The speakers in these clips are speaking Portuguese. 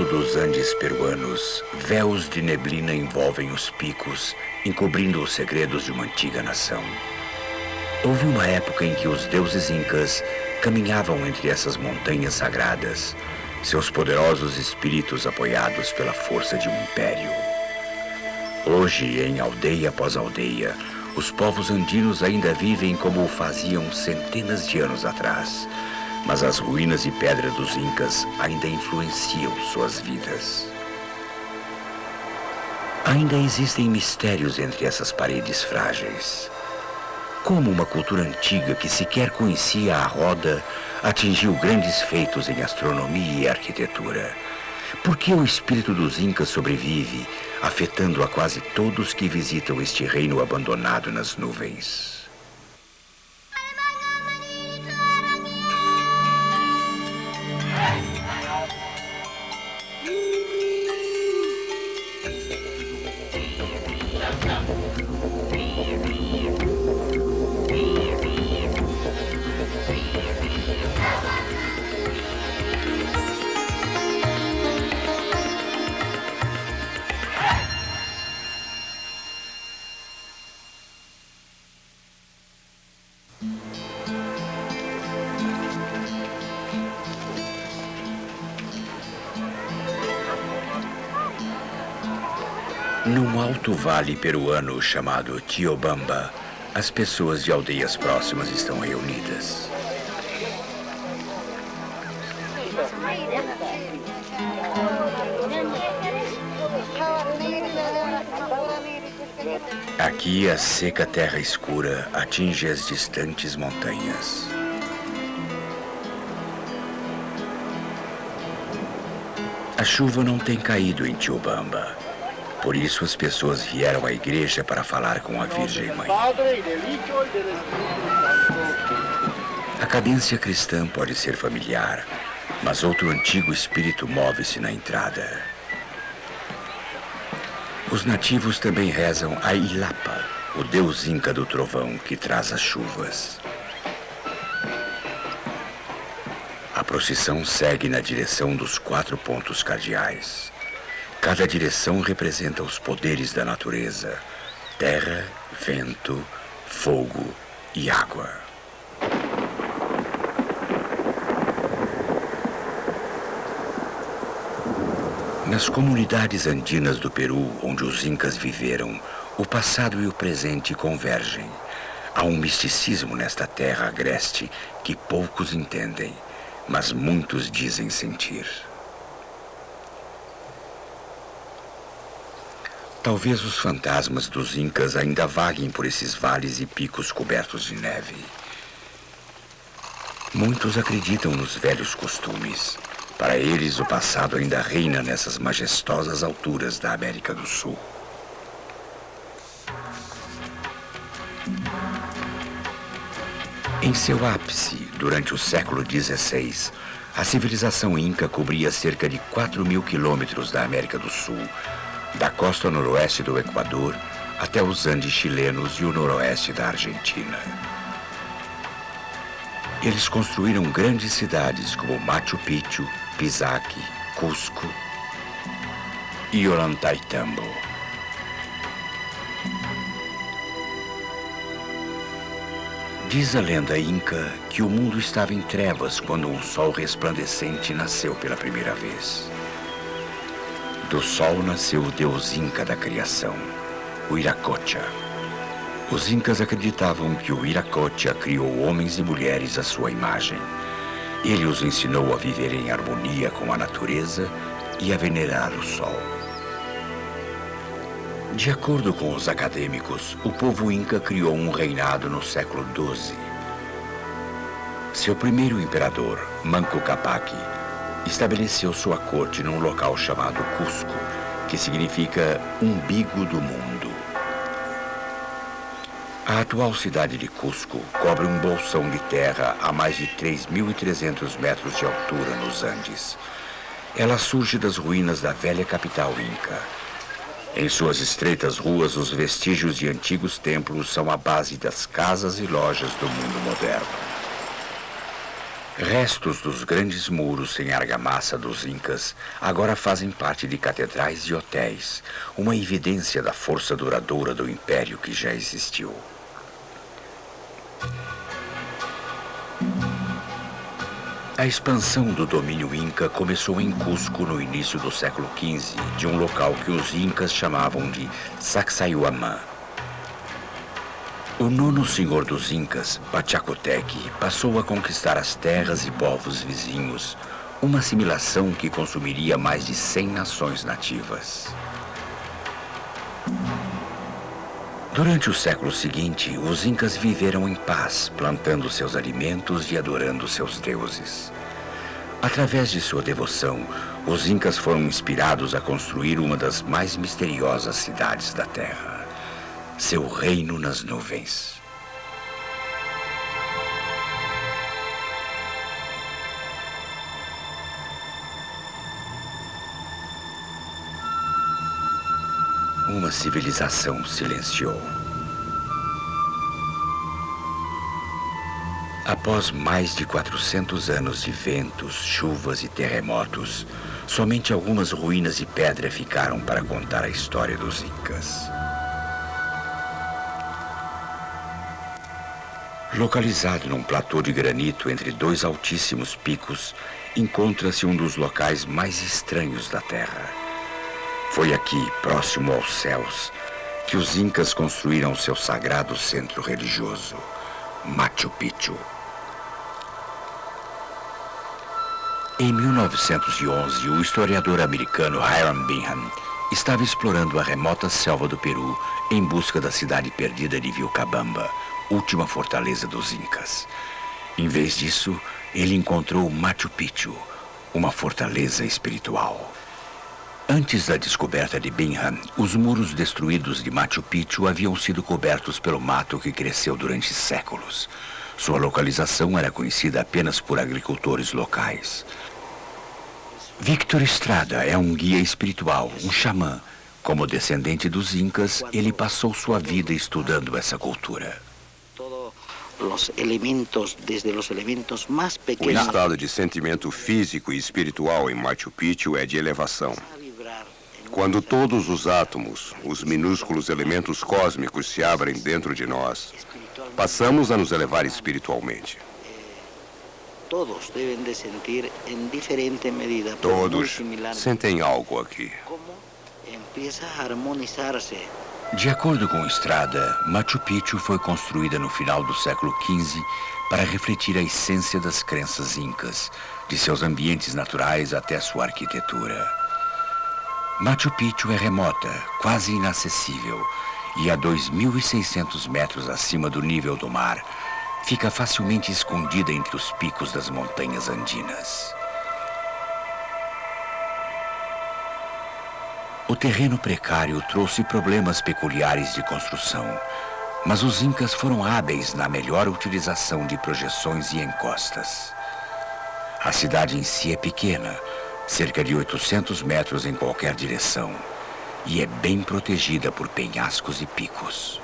alto dos Andes peruanos, véus de neblina envolvem os picos, encobrindo os segredos de uma antiga nação. Houve uma época em que os deuses incas caminhavam entre essas montanhas sagradas, seus poderosos espíritos apoiados pela força de um império. Hoje, em aldeia após aldeia, os povos andinos ainda vivem como o faziam centenas de anos atrás, mas as ruínas de pedra dos incas ainda influenciam suas vidas. Ainda existem mistérios entre essas paredes frágeis. Como uma cultura antiga que sequer conhecia a roda atingiu grandes feitos em astronomia e arquitetura? Por que o espírito dos incas sobrevive, afetando a quase todos que visitam este reino abandonado nas nuvens? Num alto vale peruano chamado Tiobamba, as pessoas de aldeias próximas estão reunidas. Aqui a seca terra escura atinge as distantes montanhas. A chuva não tem caído em Tiobamba. Por isso as pessoas vieram à igreja para falar com a Virgem Mãe. A cadência cristã pode ser familiar, mas outro antigo espírito move-se na entrada. Os nativos também rezam a Ilapa, o deus inca do trovão que traz as chuvas. A procissão segue na direção dos 4 pontos cardeais. Cada direção representa os poderes da natureza: terra, vento, fogo e água. Nas comunidades andinas do Peru, onde os incas viveram, o passado e o presente convergem. Há um misticismo nesta terra agreste que poucos entendem, mas muitos dizem sentir. Talvez os fantasmas dos incas ainda vaguem por esses vales e picos cobertos de neve. Muitos acreditam nos velhos costumes. Para eles, o passado ainda reina nessas majestosas alturas da América do Sul. Em seu ápice, durante o século XVI, a civilização inca cobria cerca de 4.000 quilômetros da América do Sul, da costa noroeste do Equador até os Andes chilenos e o noroeste da Argentina. Eles construíram grandes cidades como Machu Picchu, Pisaque, Cusco e Ollantaytambo. Diz a lenda inca que o mundo estava em trevas quando um sol resplandecente nasceu pela primeira vez. Do sol nasceu o deus inca da criação, o Iracocha. Os incas acreditavam que o Iracocha criou homens e mulheres à sua imagem. Ele os ensinou a viver em harmonia com a natureza e a venerar o sol. De acordo com os acadêmicos, o povo inca criou um reinado no século XII. Seu primeiro imperador, Manco Cápac, estabeleceu sua corte num local chamado Cusco, que significa umbigo do mundo. A atual cidade de Cusco cobre um bolsão de terra a mais de 3.300 metros de altura nos Andes. Ela surge das ruínas da velha capital inca. Em suas estreitas ruas, os vestígios de antigos templos são a base das casas e lojas do mundo moderno. Restos dos grandes muros sem argamassa dos Incas agora fazem parte de catedrais e hotéis, uma evidência da força duradoura do império que já existiu. A expansão do domínio Inca começou em Cusco no início do século XV, de um local que os Incas chamavam de Sacsayhuamán. O nono senhor dos Incas, Pachacutec, passou a conquistar as terras e povos vizinhos, uma assimilação que consumiria mais de 100 nações nativas. Durante o século seguinte, os Incas viveram em paz, plantando seus alimentos e adorando seus deuses. Através de sua devoção, os Incas foram inspirados a construir uma das mais misteriosas cidades da Terra, seu reino nas nuvens. Uma civilização silenciou. Após mais de 400 anos de ventos, chuvas e terremotos, somente algumas ruínas de pedra ficaram para contar a história dos Incas. Localizado num platô de granito entre dois altíssimos picos, encontra-se um dos locais mais estranhos da Terra. Foi aqui, próximo aos céus, que os Incas construíram seu sagrado centro religioso, Machu Picchu. Em 1911, o historiador americano Hiram Bingham estava explorando a remota selva do Peru em busca da cidade perdida de Vilcabamba, última fortaleza dos Incas. Em vez disso, ele encontrou Machu Picchu, uma fortaleza espiritual. Antes da descoberta de Bingham, os muros destruídos de Machu Picchu haviam sido cobertos pelo mato que cresceu durante séculos. Sua localização era conhecida apenas por agricultores locais. Victor Estrada é um guia espiritual, um xamã. Como descendente dos Incas, ele passou sua vida estudando essa cultura. O estado de sentimento físico e espiritual em Machu Picchu é de elevação. Quando todos os átomos, os minúsculos elementos cósmicos se abrem dentro de nós, passamos a nos elevar espiritualmente. Todos devem de sentir em diferente medida. Todos sentem algo aqui. Como empieza a harmonizar-se. De acordo com Estrada, Machu Picchu foi construída no final do século XV para refletir a essência das crenças incas, de seus ambientes naturais até sua arquitetura. Machu Picchu é remota, quase inacessível, e a 2.600 metros acima do nível do mar, fica facilmente escondida entre os picos das montanhas andinas. O terreno precário trouxe problemas peculiares de construção, mas os incas foram hábeis na melhor utilização de projeções e encostas. A cidade em si é pequena, cerca de 800 metros em qualquer direção, e é bem protegida por penhascos e picos.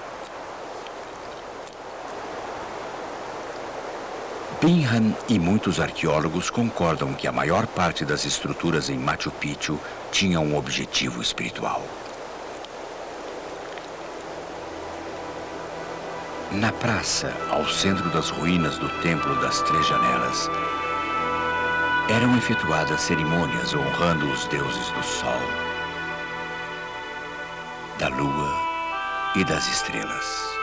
Bingham e muitos arqueólogos concordam que a maior parte das estruturas em Machu Picchu tinham um objetivo espiritual. Na praça, ao centro das ruínas do Templo das Três Janelas, eram efetuadas cerimônias honrando os deuses do Sol, da Lua e das estrelas.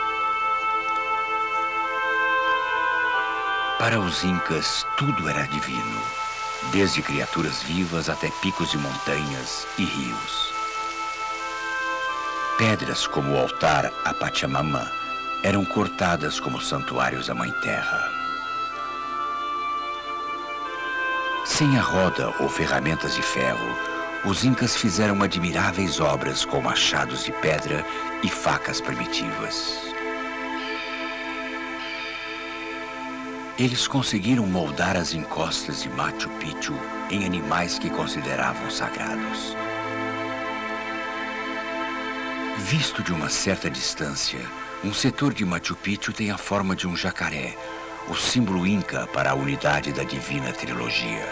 Para os incas, tudo era divino, desde criaturas vivas até picos de montanhas e rios. Pedras como o altar a Pachamama eram cortadas como santuários à Mãe Terra. Sem a roda ou ferramentas de ferro, os incas fizeram admiráveis obras com machados de pedra e facas primitivas. Eles conseguiram moldar as encostas de Machu Picchu em animais que consideravam sagrados. Visto de uma certa distância, um setor de Machu Picchu tem a forma de um jacaré, o símbolo Inca para a unidade da divina trilogia.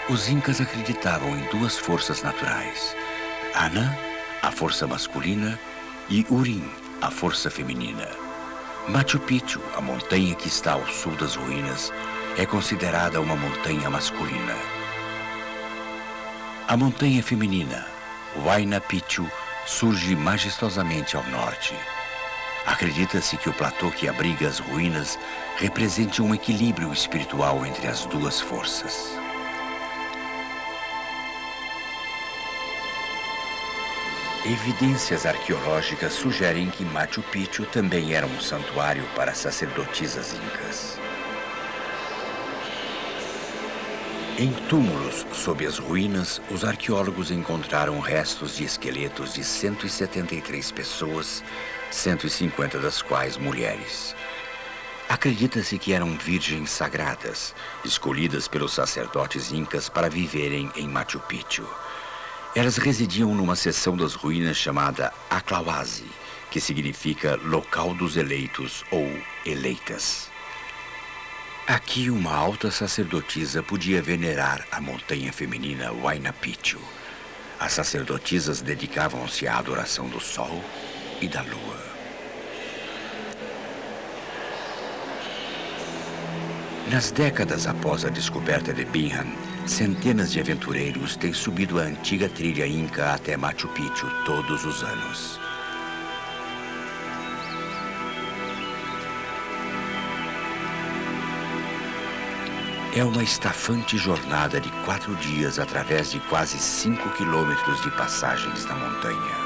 Os Incas acreditavam em duas forças naturais: Anã, a força masculina, e Urim, a força feminina. Machu Picchu, a montanha que está ao sul das ruínas, é considerada uma montanha masculina. A montanha feminina, Huayna Picchu, surge majestosamente ao norte. Acredita-se que o platô que abriga as ruínas represente um equilíbrio espiritual entre as duas forças. Evidências arqueológicas sugerem que Machu Picchu também era um santuário para sacerdotisas incas. Em túmulos sob as ruínas, os arqueólogos encontraram restos de esqueletos de 173 pessoas, 150 das quais mulheres. Acredita-se que eram virgens sagradas, escolhidas pelos sacerdotes incas para viverem em Machu Picchu. Elas residiam numa seção das ruínas chamada Aclawasi, que significa local dos eleitos ou eleitas. Aqui uma alta sacerdotisa podia venerar a montanha feminina Huayna Picchu. As sacerdotisas dedicavam-se à adoração do sol e da lua. Nas décadas após a descoberta de Binhan, centenas de aventureiros têm subido a antiga trilha inca até Machu Picchu todos os anos. É uma estafante jornada de 4 dias através de quase 5 quilômetros de passagens na montanha.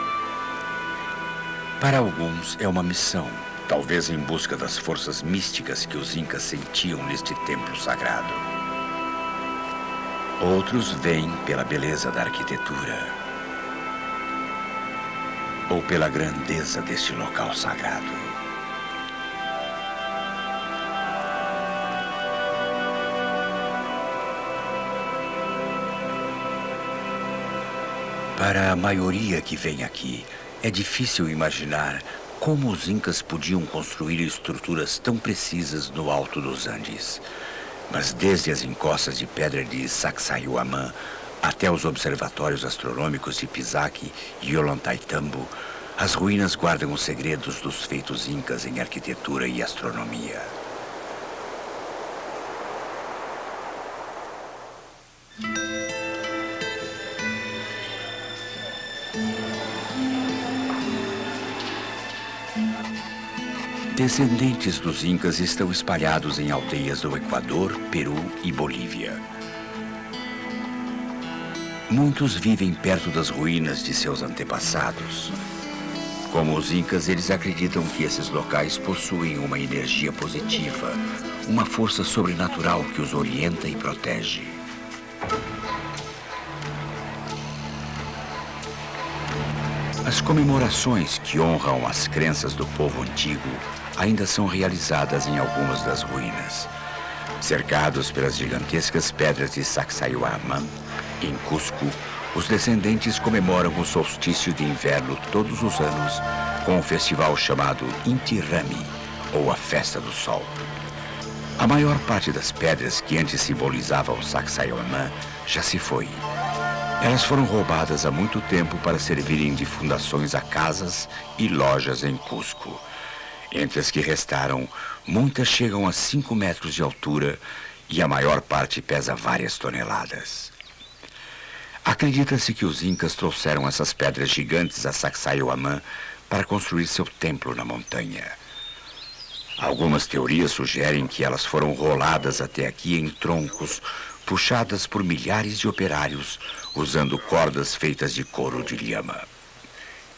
Para alguns é uma missão, talvez em busca das forças místicas que os incas sentiam neste templo sagrado. Outros vêm pela beleza da arquitetura ou pela grandeza deste local sagrado. Para a maioria que vem aqui, é difícil imaginar como os incas podiam construir estruturas tão precisas no alto dos Andes. Mas desde as encostas de pedra de Sacsayhuamán até os observatórios astronômicos de Pisaque e Ollantaytambo, as ruínas guardam os segredos dos feitos incas em arquitetura e astronomia. Descendentes dos incas estão espalhados em aldeias do Equador, Peru e Bolívia. Muitos vivem perto das ruínas de seus antepassados. Como os incas, eles acreditam que esses locais possuem uma energia positiva, uma força sobrenatural que os orienta e protege. As comemorações que honram as crenças do povo antigo ainda são realizadas em algumas das ruínas. Cercados pelas gigantescas pedras de Sacsayhuamán, em Cusco, os descendentes comemoram o solstício de inverno todos os anos com um festival chamado Inti Raymi, ou a Festa do Sol. A maior parte das pedras que antes simbolizavam Sacsayhuamán já se foi. Elas foram roubadas há muito tempo para servirem de fundações a casas e lojas em Cusco. Entre as que restaram, muitas chegam a 5 metros de altura e a maior parte pesa várias toneladas. Acredita-se que os incas trouxeram essas pedras gigantes a Sacsayhuamán para construir seu templo na montanha. Algumas teorias sugerem que elas foram roladas até aqui em troncos, puxadas por milhares de operários, usando cordas feitas de couro de lhama.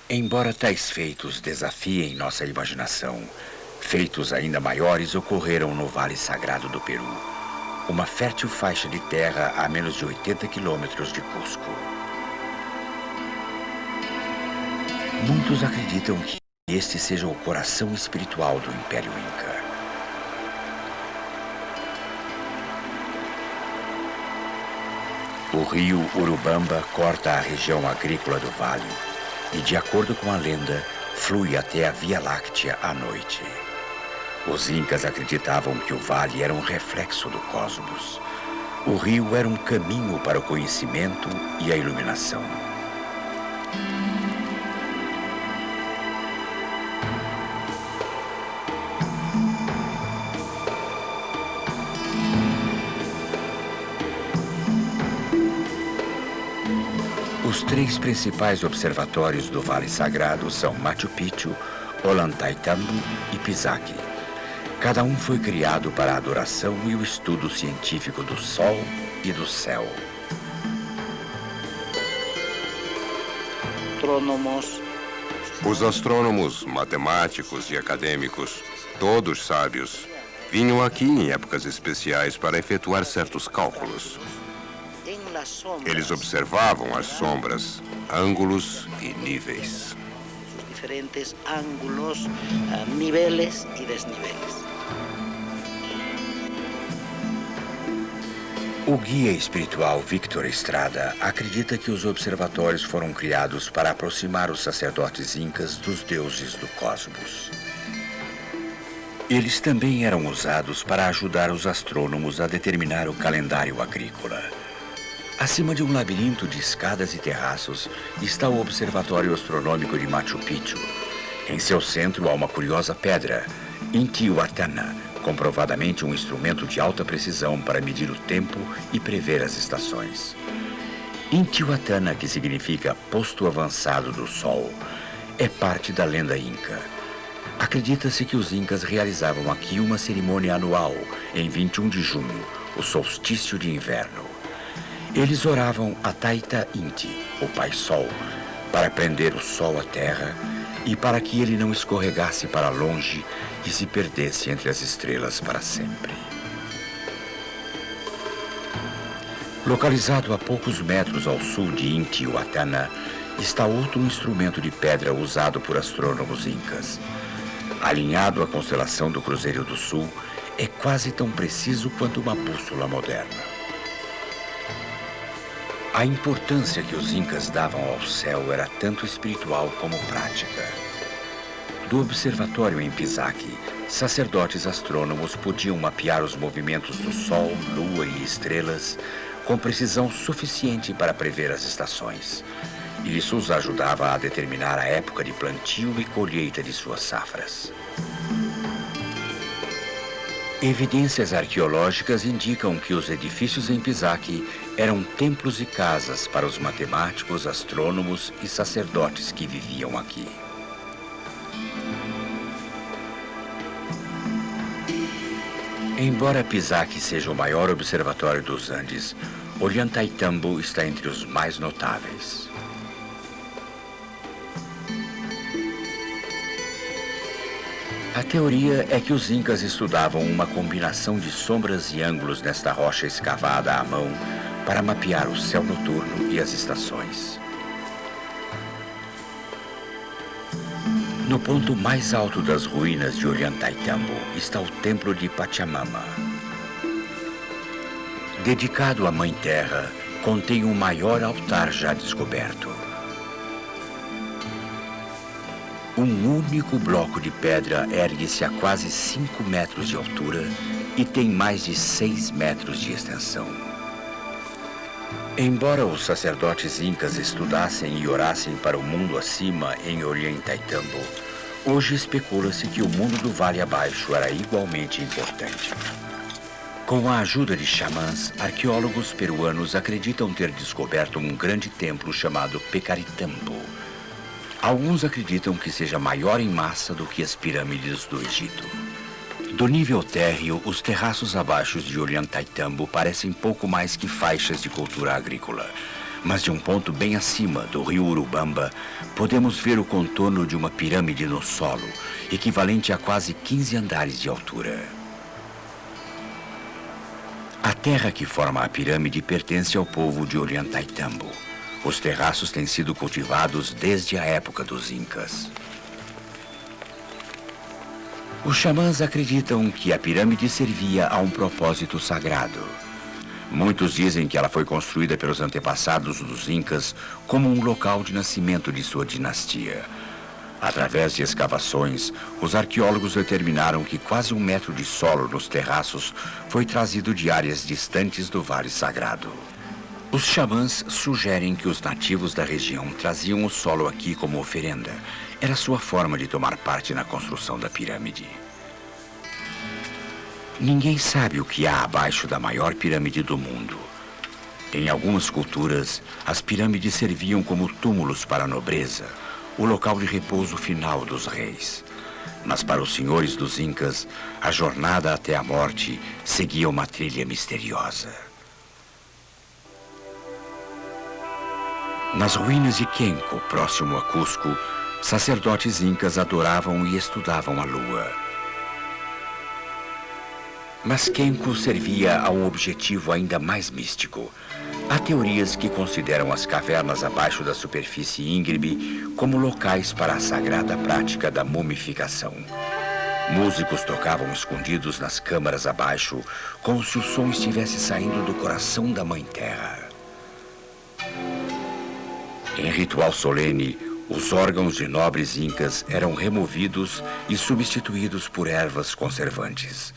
Embora tais feitos desafiem nossa imaginação, feitos ainda maiores ocorreram no Vale Sagrado do Peru, uma fértil faixa de terra a menos de 80 quilômetros de Cusco. Muitos acreditam que este seja o coração espiritual do Império Inca. O rio Urubamba corta a região agrícola do vale e, de acordo com a lenda, flui até a Via Láctea à noite. Os incas acreditavam que o vale era um reflexo do cosmos. O rio era um caminho para o conhecimento e a iluminação. Os três principais observatórios do Vale Sagrado são Machu Picchu, Ollantaytambo e Pisaki. Cada um foi criado para a adoração e o estudo científico do Sol e do céu. Os astrônomos, matemáticos e acadêmicos, todos sábios, vinham aqui em épocas especiais para efetuar certos cálculos. Eles observavam as sombras, ângulos e níveis. Sus diferentes ángulos, niveles y desniveles. O guia espiritual Victor Estrada acredita que os observatórios foram criados para aproximar os sacerdotes incas dos deuses do cosmos. Eles também eram usados para ajudar os astrônomos a determinar o calendário agrícola. Acima de um labirinto de escadas e terraços está o Observatório Astronômico de Machu Picchu. Em seu centro há uma curiosa pedra, Intihuatana, comprovadamente um instrumento de alta precisão para medir o tempo e prever as estações. Intihuatana, que significa posto avançado do Sol, é parte da lenda inca. Acredita-se que os incas realizavam aqui uma cerimônia anual, em 21 de junho, o solstício de inverno. Eles oravam a Taita Inti, o Pai Sol, para prender o Sol à Terra e para que ele não escorregasse para longe e se perdesse entre as estrelas para sempre. Localizado a poucos metros ao sul de Intihuatana, está outro instrumento de pedra usado por astrônomos incas. Alinhado à constelação do Cruzeiro do Sul, é quase tão preciso quanto uma bússola moderna. A importância que os incas davam ao céu era tanto espiritual como prática. Do observatório em Pisaki, sacerdotes astrônomos podiam mapear os movimentos do Sol, Lua e estrelas com precisão suficiente para prever as estações. Isso os ajudava a determinar a época de plantio e colheita de suas safras. Evidências arqueológicas indicam que os edifícios em Pisaki eram templos e casas para os matemáticos, astrônomos e sacerdotes que viviam aqui. Embora Pisaki seja o maior observatório dos Andes, Ollantaytambo está entre os mais notáveis. A teoria é que os incas estudavam uma combinação de sombras e ângulos nesta rocha escavada à mão para mapear o céu noturno e as estações. No ponto mais alto das ruínas de Ollantaytambo está o Templo de Pachamama. Dedicado à Mãe Terra, contém o maior altar já descoberto. Um único bloco de pedra ergue-se a quase 5 metros de altura e tem mais de 6 metros de extensão. Embora os sacerdotes incas estudassem e orassem para o mundo acima em Ollantaytambo, hoje especula-se que o mundo do vale abaixo era igualmente importante. Com a ajuda de xamãs, arqueólogos peruanos acreditam ter descoberto um grande templo chamado Pecaritambo. Alguns acreditam que seja maior em massa do que as pirâmides do Egito. Do nível térreo, os terraços abaixo de Ollantaytambo parecem pouco mais que faixas de cultura agrícola. Mas de um ponto bem acima do rio Urubamba, podemos ver o contorno de uma pirâmide no solo, equivalente a quase 15 andares de altura. A terra que forma a pirâmide pertence ao povo de Ollantaytambo. Os terraços têm sido cultivados desde a época dos Incas. Os xamãs acreditam que a pirâmide servia a um propósito sagrado. Muitos dizem que ela foi construída pelos antepassados dos Incas como um local de nascimento de sua dinastia. Através de escavações, os arqueólogos determinaram que quase 1 metro de solo nos terraços foi trazido de áreas distantes do Vale Sagrado. Os xamãs sugerem que os nativos da região traziam o solo aqui como oferenda. Era sua forma de tomar parte na construção da pirâmide. Ninguém sabe o que há abaixo da maior pirâmide do mundo. Em algumas culturas, as pirâmides serviam como túmulos para a nobreza, o local de repouso final dos reis. Mas para os senhores dos Incas, a jornada até a morte seguia uma trilha misteriosa. Nas ruínas de Quenco, próximo a Cusco, sacerdotes incas adoravam e estudavam a lua. Mas Quenco servia a um objetivo ainda mais místico. Há teorias que consideram as cavernas abaixo da superfície íngreme como locais para a sagrada prática da mumificação. Músicos tocavam escondidos nas câmaras abaixo, como se o som estivesse saindo do coração da Mãe Terra. Em ritual solene, os órgãos de nobres incas eram removidos e substituídos por ervas conservantes.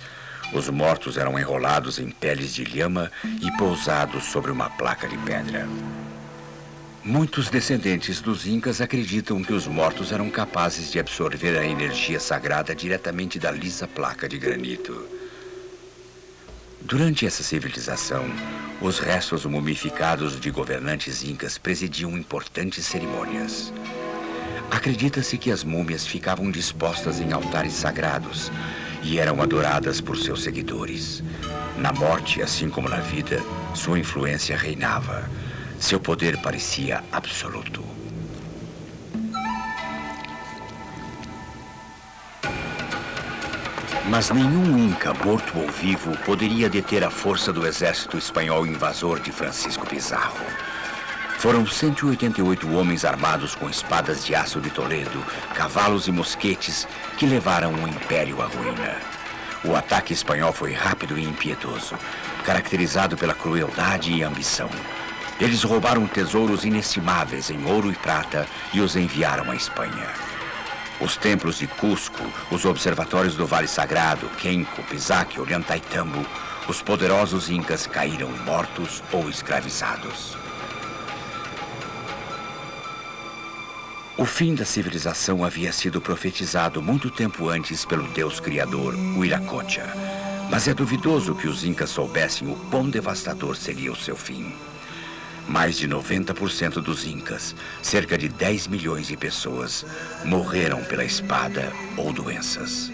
Os mortos eram enrolados em peles de lhama e pousados sobre uma placa de pedra. Muitos descendentes dos incas acreditam que os mortos eram capazes de absorver a energia sagrada diretamente da lisa placa de granito. Durante essa civilização, os restos mumificados de governantes incas presidiam importantes cerimônias. Acredita-se que as múmias ficavam dispostas em altares sagrados e eram adoradas por seus seguidores. Na morte, assim como na vida, sua influência reinava. Seu poder parecia absoluto. Mas nenhum Inca, morto ou vivo, poderia deter a força do exército espanhol invasor de Francisco Pizarro. Foram 188 homens armados com espadas de aço de Toledo, cavalos e mosquetes que levaram o império à ruína. O ataque espanhol foi rápido e impiedoso, caracterizado pela crueldade e ambição. Eles roubaram tesouros inestimáveis em ouro e prata e os enviaram à Espanha. Os templos de Cusco, os observatórios do Vale Sagrado, Quenco, Pisaque, Ollantaytambo, os poderosos incas caíram mortos ou escravizados. O fim da civilização havia sido profetizado muito tempo antes pelo Deus Criador, Huiracocha. Mas é duvidoso que os incas soubessem o quão devastador seria o seu fim. Mais de 90% dos incas, cerca de 10 milhões de pessoas, morreram pela espada ou doenças.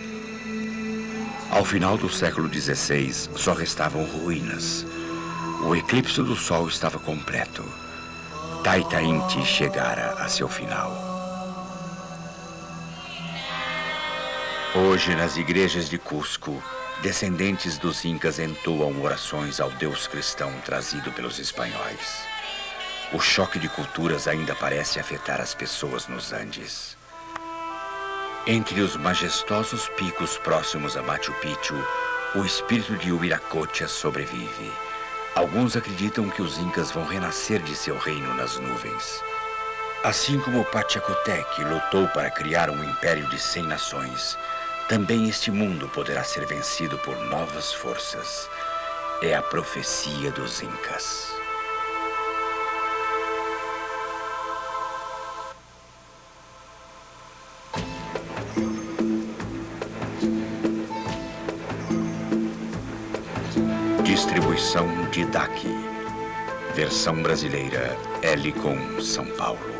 Ao final do século XVI, só restavam ruínas. O eclipse do sol estava completo. Taita Inti chegara a seu final. Hoje, nas igrejas de Cusco, descendentes dos incas entoam orações ao Deus cristão trazido pelos espanhóis. O choque de culturas ainda parece afetar as pessoas nos Andes. Entre os majestosos picos próximos a Machu Picchu, o espírito de Huiracocha sobrevive. Alguns acreditam que os incas vão renascer de seu reino nas nuvens. Assim como Pachacutec lutou para criar um império de 100 nações, também este mundo poderá ser vencido por novas forças. É a profecia dos incas. Distribuição Didac. Versão brasileira, Helicon, São Paulo.